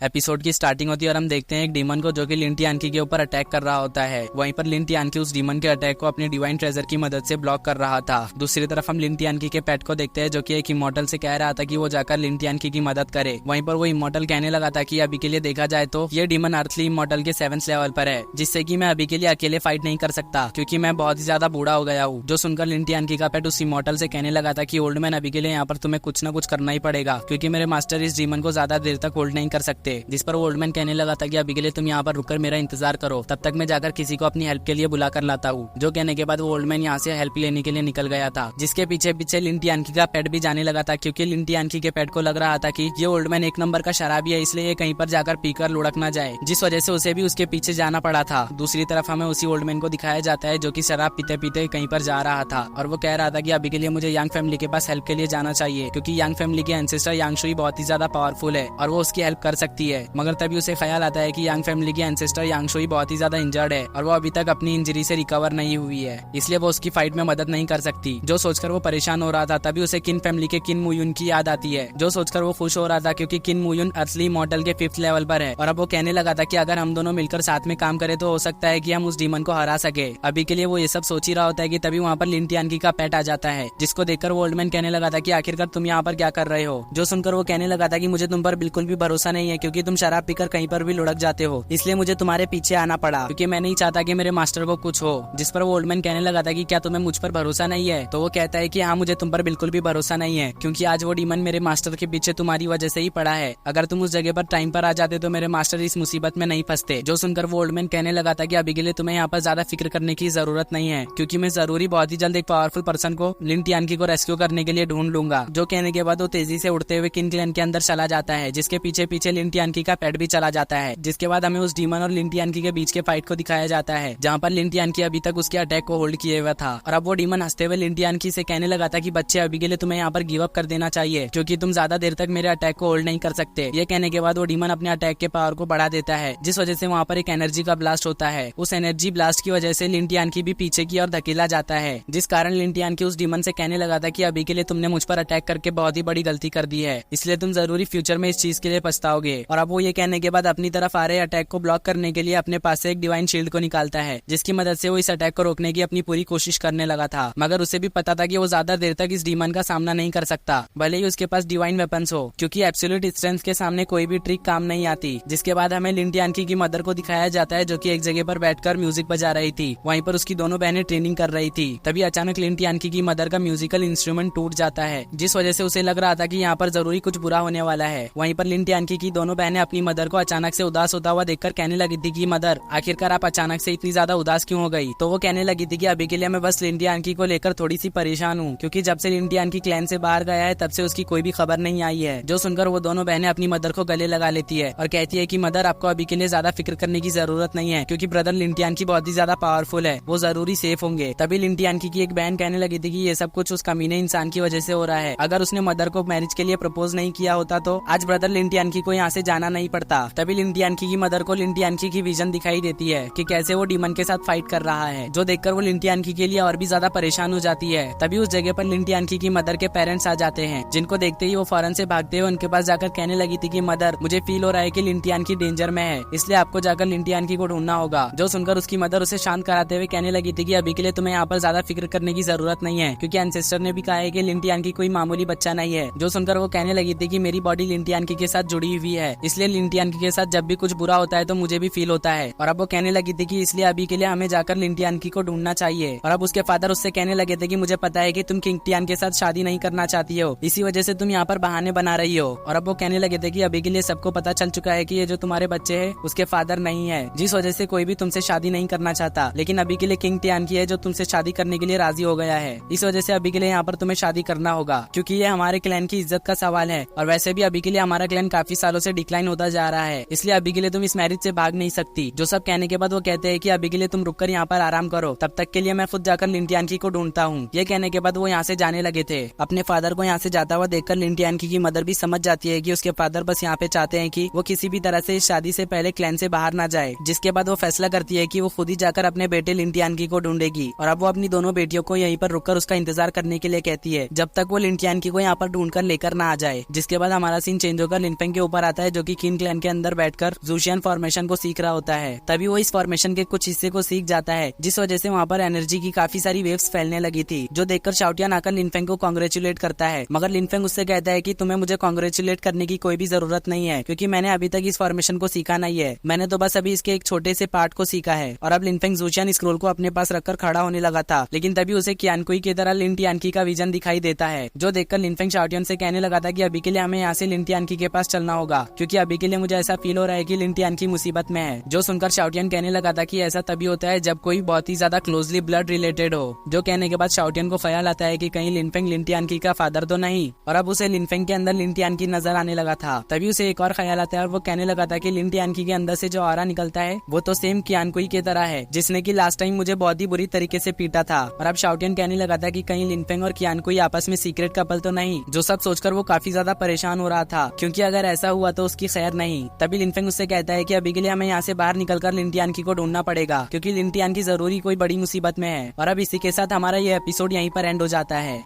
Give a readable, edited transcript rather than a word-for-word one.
Episode की starting होती है और हम देखते हैं एक डीमन को जो कि लिन टियानकी के ऊपर अटैक कर रहा होता है। वहीं पर लिन टियानकी उस डीमन के अटैक को अपनी डिवाइन ट्रेजर की मदद से ब्लॉक कर रहा था। दूसरी तरफ हम लिन टियानकी के पेट को देखते हैं जो कि एक इमॉर्टल से कह रहा था कि वो जाकर लिन टियानकी की मदद करे। वहीं पर वो इमॉर्टल कहने लगा था कि अभी के लिए देखा जाए तो ये डीमन अर्थली इमॉर्टल के 7th लेवल पर है, जिससे कि मैं अभी के लिए अकेले फाइट नहीं कर सकता क्योंकि मैं बहुत ही ज्यादा बूढ़ा हो गया हूँ। जो सुनकर लिन टियानकी का पेट उस इमॉर्टल से कहने लगा था कि ओल्ड मैन अभी के लिए यहाँ पर तुम्हें कुछ न कुछ करना ही पड़ेगा क्योंकि मेरे मास्टर इस डीमन को ज्यादा देर तक होल्ड नहीं कर सकते। जिस पर ओल्ड मैन कहने लगा था कि अभी के लिए तुम यहाँ पर रुककर मेरा इंतजार करो, तब तक मैं जाकर किसी को अपनी हेल्प के लिए बुला कर लाता हूँ। जो कहने के बाद वो ओल्ड मैन यहाँ से हेल्प लेने के लिए निकल गया था, जिसके पीछे पीछे लिन टियानकी का पेट भी जाने लगा था क्योंकि लिन टियानकी के पेट को लग रहा था कि ये ओल्ड मैन एक नंबर का शराबी है, इसलिए ये कहीं पर जाकर पीकर लुढ़क ना जाए, जिस वजह से उसे भी उसके पीछे जाना पड़ा था। दूसरी तरफ हमें उसी ओल्ड मैन को दिखाया जाता है जो कि शराब पीते पीते कहीं पर जा रहा था और वो कह रहा था कि अभी के लिए मुझे यांग फैमिली के पास हेल्प के लिए जाना चाहिए क्योंकि यांग फैमिली के एंसेस्टर यांग शुई बहुत ही ज्यादा पावरफुल है और वो उसकी हेल्प कर सकती है। मगर तभी उसे ख्याल आता है कि यांग फैमिली की एंसेस्टर यांग शुई बहुत ही ज्यादा इंजर्ड है और वो अभी तक अपनी इंजरी से रिकवर नहीं हुई है, इसलिए वो उसकी फाइट में मदद नहीं कर सकती। जो सोचकर वो परेशान हो रहा था तभी उसे किन फैमिली के किन मुयुन की याद आती है। जो सोचकर वो खुश हो रहा था क्योंकि किन मुयुन असली मॉडल के 5th लेवल पर है और अब वो कहने लगा था कि अगर हम दोनों मिलकर साथ में काम करें तो हो सकता है कि हम उस डीमन को हरा सके। अभी के लिए वो ये सब सोच ही रहा होता है कि तभी वहाँ पर लिन टियानकी का पेट आ जाता है, जिसको देखकर वो ओल्ड मैन कहने लगा था कि आखिरकार तुम यहाँ पर क्या कर रहे हो। जो सुनकर वो कहने लगा था कि मुझे तुम पर बिल्कुल भी भरोसा नहीं है क्योंकि तुम शराब पीकर कहीं पर भी लुढ़क जाते हो, इसलिए मुझे तुम्हारे पीछे आना पड़ा क्योंकि मैं नहीं चाहता कि मेरे मास्टर को कुछ हो। जिस पर वो ओल्ड मैन कहने लगा था कि क्या तुम्हें मुझ पर भरोसा नहीं है। तो वो कहता है कि हाँ, मुझे तुम पर बिल्कुल भी भरोसा नहीं है क्योंकि आज वो डीमन मेरे मास्टर के पीछे तुम्हारी वजह से ही पड़ा है। अगर तुम उस जगह पर टाइम पर आ जाते तो मेरे मास्टर इस मुसीबत में नहीं फंसते। जो सुनकर वो ओल्ड मैन कहने लगा था कि अभी के लिए तुम्हें यहाँ पर ज्यादा फिक्र करने की जरूरत नहीं है क्योंकि मैं जरूरी बहुत ही जल्द एक पावरफुल पर्सन को लिन टियानकी को रेस्क्यू करने के लिए ढूंढ लूंगा। जो कहने के बाद वो तेजी से उड़ते हुए किन क्लैन के अंदर चला जाता है, जिसके पीछे पीछे लिन टियानकी का पेट भी चला जाता है। जिसके बाद हमें उस डीमन और लिन टियानकी के बीच के फाइट को दिखाया जाता है जहाँ पर लिन टियानकी अभी तक उसके अटैक को होल्ड किए हुआ था और अब वो डीमन हंसते हुए लिन टियानकी से कहने लगा था कि बच्चे अभी के लिए तुम्हें यहाँ पर गिव अप कर देना चाहिए क्योंकि तुम ज्यादा देर तक मेरे अटैक को होल्ड नहीं कर सकते। ये कहने के बाद वो डीमन अपने अटैक के पावर को बढ़ा देता है, जिस वजह से वहाँ पर एक एनर्जी का ब्लास्ट होता है। उस एनर्जी ब्लास्ट की वजह से लिन टियानकी भी पीछे की ओर धकेला जाता है, जिस कारण लिन टियानकी उस डीमन से कहने लगा था कि अभी के लिए तुमने मुझ पर अटैक करके बहुत ही बड़ी गलती कर दी है, इसलिए तुम जरूरी फ्यूचर में इस चीज के लिए पछताओगे। और अब वो ये कहने के बाद अपनी तरफ आ रहे अटैक को ब्लॉक करने के लिए अपने पास से एक डिवाइन शील्ड को निकालता है, जिसकी मदद से वो इस अटैक को रोकने की अपनी पूरी कोशिश करने लगा था। मगर उसे भी पता था कि वो ज्यादा देर तक इस डीमन का सामना नहीं कर सकता भले ही उसके पास डिवाइन वेपन्स हो, क्योंकि एब्सोल्यूट स्ट्रेंथ के सामने कोई भी ट्रिक काम नहीं आती। जिसके बाद हमें लिन टियानकी की मदर को दिखाया जाता है जो कि एक जगह पर बैठकर म्यूजिक बजा रही थी। वहीं पर उसकी दोनों बहनें ट्रेनिंग कर रही थी। तभी अचानक लिन टियानकी की मदर का म्यूजिकल इंस्ट्रूमेंट टूट जाता है, जिस वजह से उसे लग रहा था कि यहाँ पर जरूरी कुछ बुरा होने वाला है। वहीं पर लिन टियानकी की दोनों बहनें अपनी मदर को अचानक से उदास होता हुआ देखकर कहने लगी थी कि मदर, आखिरकार आप अचानक से इतनी ज्यादा उदास क्यों हो गई। तो वो कहने लगी थी कि अभी के लिए मैं बस लिन टियानकी को लेकर थोड़ी सी परेशान हूँ क्योंकि जब से लिन टियानकी क्लैन से बाहर गया है तब से उसकी कोई भी खबर नहीं आई है। जो सुनकर वो दोनों बहनें अपनी मदर को गले लगा लेती है और कहती है कि मदर, आपको अभी के लिए ज्यादा फिक्र करने की जरूरत नहीं है क्योंकि ब्रदर लिन टियानकी बहुत ही ज्यादा पावरफुल है, वो जरूरी सेफ होंगे। तभी लिन टियानकी की एक बहन कहने लगी थी कि ये सब कुछ उस कमीने इंसान की वजह से हो रहा है। अगर उसने मदर को मैरिज के लिए प्रपोज नहीं किया होता तो आज ब्रदर लिन टियानकी को यहाँ से जाना नहीं पड़ता। तभी लिन टियानकी की मदर को लिन टियानकी की विजन दिखाई देती है कि कैसे वो डीमन के साथ फाइट कर रहा है, जो देखकर वो लिन टियानकी के लिए और भी ज्यादा परेशान हो जाती है। तभी उस जगह पर लिन टियानकी की मदर के पेरेंट्स आ जाते हैं, जिनको देखते ही वो फौरन से भागते हुए उनके पास जाकर कहने लगी थी कि मदर, मुझे फील हो रहा है कि लिन टियानकी डेंजर में है, इसलिए आपको जाकर लिन टियानकी को ढूंढना होगा। जो सुनकर उसकी मदर उसे शांत कराते हुए कहने लगी थी कि अभी के लिए तुम्हें यहाँ पर ज्यादा फिक्र करने की जरूरत नहीं है क्योंकि एंसेस्टर ने भी कहा है कि लिन टियानकी कोई मामूली बच्चा नहीं है। जो सुनकर वो कहने लगी थी कि मेरी बॉडी लिन टियानकी के साथ जुड़ी हुई है, इसलिए लिन टियानकी के साथ जब भी कुछ बुरा होता है तो मुझे भी फील होता है। और अब वो कहने लगी थी कि इसलिए अभी के लिए हमें जाकर लिन टियानकी को ढूंढना चाहिए। और अब उसके फादर उससे कहने लगे थे कि मुझे पता है कि तुम किंग टियान के साथ शादी नहीं करना चाहती हो, इसी वजह से तुम यहाँ पर बहाने बना रही हो। और अब वो कहने लगे थे कि अभी के लिए सबको पता चल चुका है कि ये जो तुम्हारे बच्चे हैं उसके फादर नहीं है, जिस वजह से कोई भी तुमसे शादी नहीं करना चाहता। लेकिन अभी के लिए किंग टियानकी है जो तुमसे शादी करने के लिए राजी हो गया है, इस वजह से अभी के लिए यहाँ पर तुम्हें शादी करना होगा क्योंकि ये हमारे क्लैन की इज्जत का सवाल है। और वैसे भी अभी के लिए हमारा क्लैन काफी सालों से डिक्लाइन होता जा रहा है, इसलिए अभी के लिए तुम इस मैरिज से भाग नहीं सकती। जो सब कहने के बाद वो कहते हैं कि अभी के लिए तुम रुककर यहाँ पर आराम करो, तब तक के लिए मैं खुद जाकर लिन टियानकी को ढूंढता हूँ। ये कहने के बाद वो यहाँ से जाने लगे थे। अपने फादर को यहाँ से जाता हुआ देखकर लिन टियानकी की मदर भी समझ जाती है कि उसके फादर बस यहाँ पे चाहते हैं कि वो किसी भी तरह से इस शादी से पहले क्लैन से बाहर ना जाए। जिसके बाद वो फैसला करती है कि वो खुद ही जाकर अपने बेटे लिन टियानकी को ढूंढेगी और अब वो अपनी दोनों बेटियों को यहीं पर रुककर उसका इंतजार करने के लिए कहती है जब तक वो लिन टियानकी को यहाँ पर ढूंढकर लेकर ना आ जाए। जिसके बाद हमारा सीन चेंज होकर लिनफेंग के ऊपर आता है है जो कि किन क्लैन के अंदर बैठकर जूशियन फॉर्मेशन को सीख रहा होता है। तभी वो इस फॉर्मेशन के कुछ हिस्से को सीख जाता है, जिस वजह से वहाँ पर एनर्जी की काफी सारी वेव्स फैलने लगी थी, जो देखकर शाओटियान आकर लिनफेंग को कांग्रेचुलेट करता है। मगर लिनफेंग उससे कहता है कि तुम्हें मुझे कांग्रेचुलेट करने की कोई भी जरूरत नहीं है, क्योंकि मैंने अभी तक इस फॉर्मेशन को सीखा नहीं है, मैंने तो बस अभी इसके एक छोटे से पार्ट को सीखा है। और अब लिनफेंग जूशियन स्क्रोल को अपने पास रखकर खड़ा होने लगा था, लेकिन तभी उसे कियानकुई की तरह लिन टियानकी का विजन दिखाई देता है, जो देखकर लिनफेंग शाओटियान से कहने लगा था कि अभी के लिए हमें यहाँ से लिन टियानकी के पास चलना होगा, क्योंकि अभी के लिए मुझे ऐसा फील हो रहा है कि लिन टियानकी मुसीबत में है। जो सुनकर शाओटियान कहने लगा था कि ऐसा तभी होता है जब कोई बहुत ही ज्यादा क्लोजली ब्लड रिलेटेड हो। जो कहने के बाद शाओटियान को ख्याल आता है कि कहीं लिनफेंग लिन टियानकी का फादर तो नहीं, और अब उसे लिनफेंग के अंदर लिन टियानकी नजर आने लगा था। तभी उसे एक और ख्याल आता है और वो कहने लगा था कि लिन टियानकी के अंदर से जो ऑरा निकलता है वो तो सेम कियानकुई की तरह है, जिसने की लास्ट टाइम मुझे बहुत ही बुरी तरीके से पीटा था। और अब शाओटियान कहने लगा था कि कहीं लिनफेंग और कियानकुई आपस में सीक्रेट कपल तो नहीं, जो सब सोचकर वो काफी ज्यादा परेशान हो रहा था, क्योंकि अगर ऐसा हुआ तो उसकी खैर नहीं। तभी लिनफेंग उससे कहता है कि अभी के लिए हमें यहाँ से बाहर निकलकर लिन टियानकी को ढूंढना पड़ेगा, क्योंकि लिन टियानकी जरूरी कोई बड़ी मुसीबत में है। और अब इसी के साथ हमारा ये एपिसोड यहीं पर एंड हो जाता है।